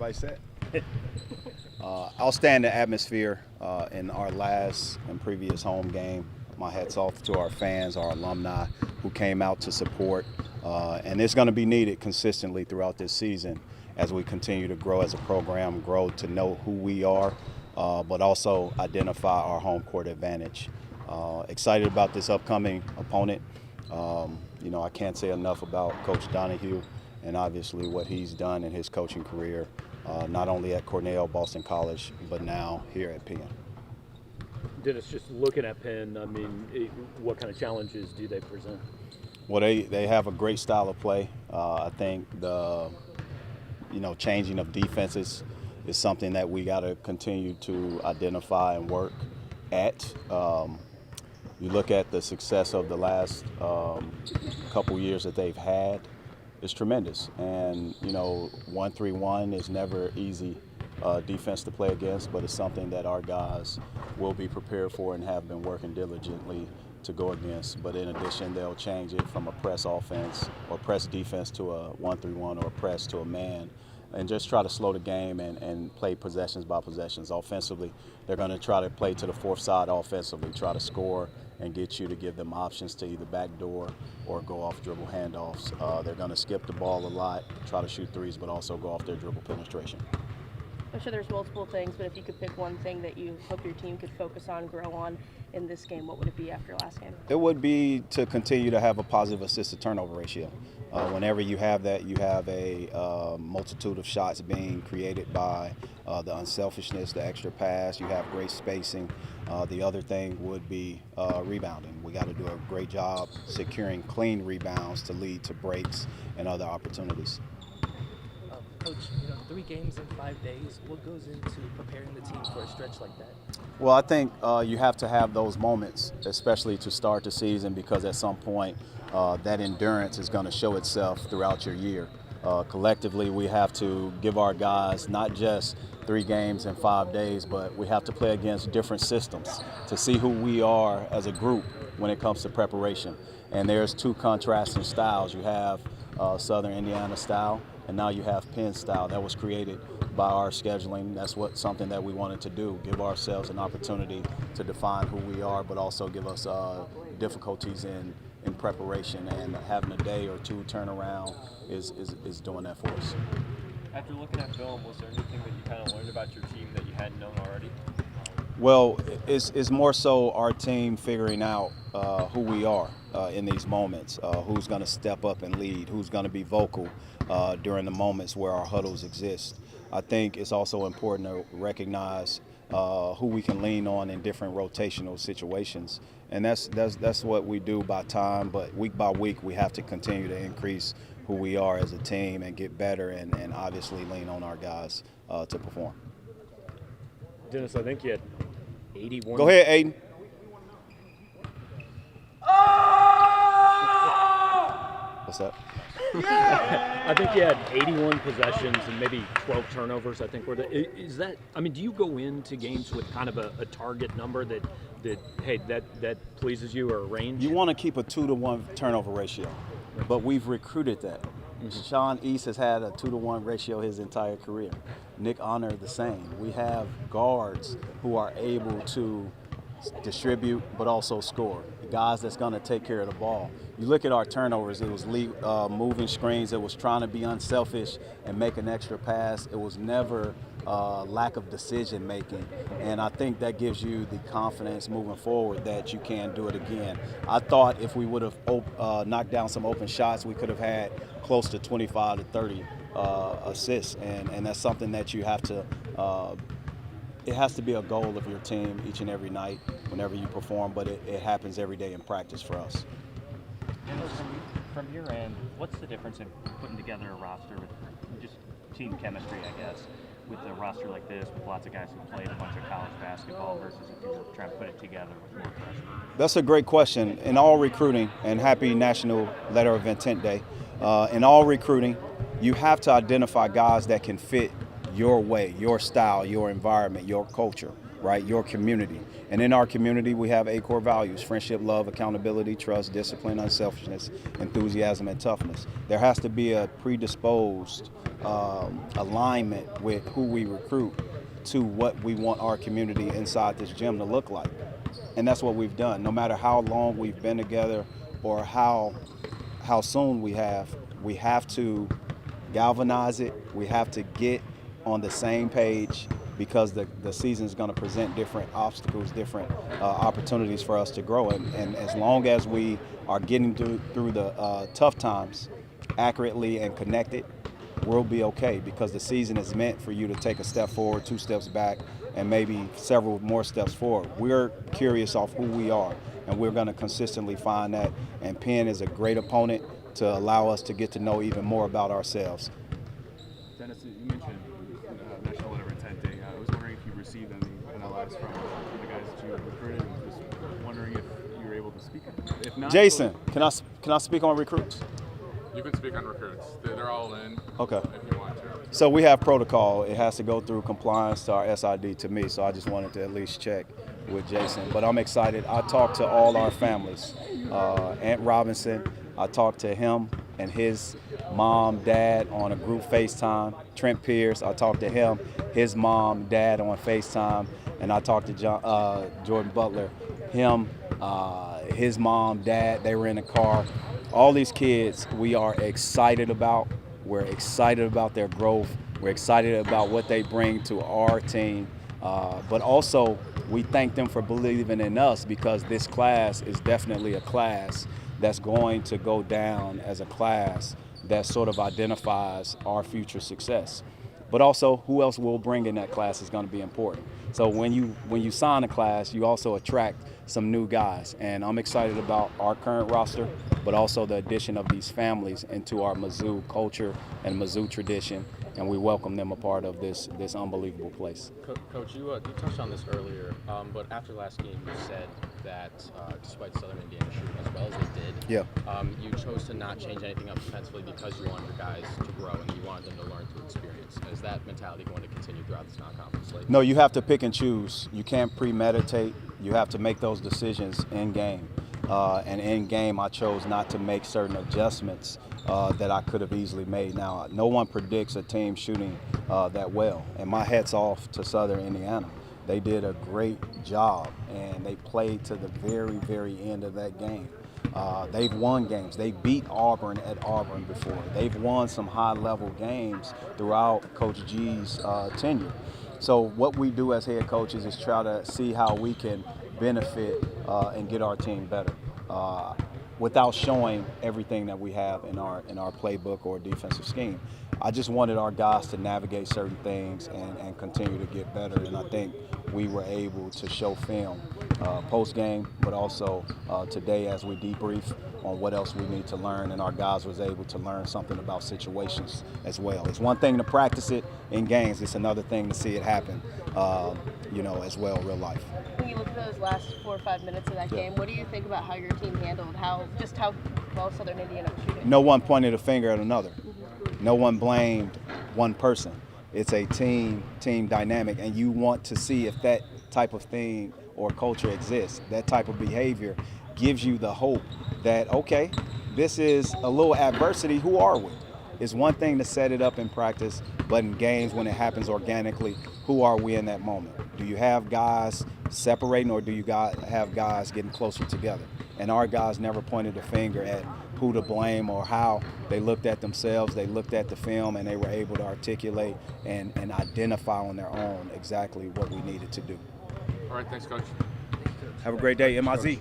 everybody said. Outstanding atmosphere in our last and previous home game. My hat's off to our fans, our alumni who came out to support. And it's going to be needed consistently throughout this season as we continue to grow as a program, grow to know who we are, but also identify our home court advantage. Excited about this upcoming opponent. I can't say enough about Coach Donahue and obviously what he's done in his coaching career, not only at Cornell, Boston College, but now here at Penn. Dennis, just looking at Penn, what kind of challenges do they present? Well, they have a great style of play. I think the changing of defenses is something that we got to continue to identify and work at. You look at the success of the last couple years that they've had, it's tremendous. And 1-3-1 is never easy defense to play against, but it's something that our guys will be prepared for and have been working diligently to go against. But in addition, they'll change it from a press offense or press defense to a 1-3-1 or a press to a man, and just try to slow the game and play possessions by possessions. Offensively, they're going to try to play to the fourth side offensively, try to score and get you to give them options to either backdoor or go off dribble handoffs. They're going to skip the ball a lot, try to shoot threes, but also go off their dribble penetration. I'm sure there's multiple things, but if you could pick one thing that you hope your team could focus on, grow on in this game, what would it be after last game? It would be to continue to have a positive assist-to-turnover ratio. Whenever you have that, you have a multitude of shots being created by the unselfishness, the extra pass. You have great spacing. The other thing would be rebounding. We got to do a great job securing clean rebounds to lead to breaks and other opportunities. Coach, 3 games in 5 days, what goes into preparing the team for a stretch like that? Well, I think you have to have those moments, especially to start the season, because at some point that endurance is going to show itself throughout your year. Collectively, we have to give our guys not just 3 games in 5 days, but we have to play against different systems to see who we are as a group when it comes to preparation. And there's 2 contrasting styles. You have Southern Indiana style, and now you have Penn style. That was created by our scheduling. That's something that we wanted to do, give ourselves an opportunity to define who we are, but also give us difficulties in preparation, and having a day or 2 turnaround is doing that for us. After looking at film, was there anything that you kind of learned about your team that you hadn't known already? Well, it's more so our team figuring out who we are in these moments, who's going to step up and lead, who's going to be vocal during the moments where our huddles exist. I think it's also important to recognize who we can lean on in different rotational situations. And that's what we do by time, but week by week we have to continue to increase who we are as a team and get better and obviously lean on our guys to perform. Dennis, I think you had 81. Go ahead, Aiden. What's up? I think you had 81 possessions and maybe 12 turnovers. I think is that? Do you go into games with kind of a target number that pleases you, or a range? You want to keep a 2-to-1 turnover ratio, but we've recruited that. Sean East has had a 2-to-1 ratio his entire career. Nick Honor the same. We have guards who are able to distribute but also score. Guys that's going to take care of the ball. You look at our turnovers, it was moving screens, it was trying to be unselfish and make an extra pass. It was never lack of decision making, and I think that gives you the confidence moving forward that you can do it again. I thought if we would have knocked down some open shots, we could have had close to 25 to 30 assists, and that's something that you have to it has to be a goal of your team each and every night whenever you perform, but it happens every day in practice for us. From your end, what's the difference in putting together a roster with just team chemistry, I guess, with a roster like this, with lots of guys who played a bunch of college basketball, versus if you were trying to put it together with more freshmen? That's a great question. In all recruiting, and happy National Letter of Intent Day, in all recruiting, you have to identify guys that can fit your way, your style, your environment, your culture. right? Your community. And in our community, we have 8 core values: friendship, love, accountability, trust, discipline, unselfishness, enthusiasm, and toughness. There has to be a predisposed alignment with who we recruit to what we want our community inside this gym to look like. And that's what we've done. No matter how long we've been together or how soon we have to galvanize it. We have to get on the same page, because the season is going to present different obstacles, different opportunities for us to grow. And as long as we are getting through the tough times accurately and connected, we'll be okay, because the season is meant for you to take a step forward, 2 steps back, and maybe several more steps forward. We're curious off who we are, and we're going to consistently find that. And Penn is a great opponent to allow us to get to know even more about ourselves. Dennis, you mentioned National Letter of Intent Day. I was wondering if you received any NLIs from the guys that you recruited, and just wondering if you were able to speak. If not, Jason, can I speak on recruits? You can speak on recruits. They're all in. Okay. If you want to. So we have protocol. It has to go through compliance to our SID to me. So I just wanted to at least check with Jason. But I'm excited. I talked to all our families. Aunt Robinson, I talked to him and his mom, dad on a group FaceTime. Trent Pierce, I talked to him, his mom, dad on FaceTime. And I talked to Jordan Butler, him, his mom, dad, they were in the car. All these kids we are excited about. We're excited about their growth. We're excited about what they bring to our team. But also, we thank them for believing in us, because this class is definitely a class that's going to go down as a class that sort of identifies our future success. But also, who else we'll bring in that class is going to be important. So when you sign a class, you also attract some new guys. And I'm excited about our current roster, but also the addition of these families into our Mizzou culture and Mizzou tradition. And we welcome them a part of this unbelievable place. Coach, you touched on this earlier, but after last game you said that despite Southern Indiana shooting as well as they did, you chose to not change anything up defensively because you wanted your guys to grow and you wanted them to learn through experience. Is that mentality going to continue throughout this non-conference slate? No, you have to pick and choose. You can't premeditate. You have to make those decisions in game. And in game, I chose not to make certain adjustments that I could have easily made. Now, no one predicts a team shooting that well, and my hat's off to Southern Indiana. They did a great job, and they played to the very, very end of that game. They've won games. They beat Auburn at Auburn before. They've won some high-level games throughout Coach G's tenure. So what we do as head coaches is try to see how we can benefit and get our team better without showing everything that we have in our playbook or defensive scheme. I just wanted our guys to navigate certain things and continue to get better, and I think we were able to show film post-game, but also today as we debrief on what else we need to learn, and our guys was able to learn something about situations as well. It's one thing to practice it in games, it's another thing to see it happen, as well in real life. When you look at those last 4 or 5 minutes of that game, what do you think about how your team handled how well Southern Indiana was shooting? No one pointed a finger at another. No one blamed one person. It's a team dynamic, and you want to see if that type of thing or culture exists. That type of behavior gives you the hope that, okay, this is a little adversity, who are we? It's one thing to set it up in practice, but in games when it happens organically, who are we in that moment? Do you have guys separating, or do you have guys getting closer together? And our guys never pointed a finger at who to blame or how. They looked at themselves, they looked at the film, and they were able to articulate and identify on their own exactly what we needed to do. All right, thanks, Coach. Have a great day, MIZ.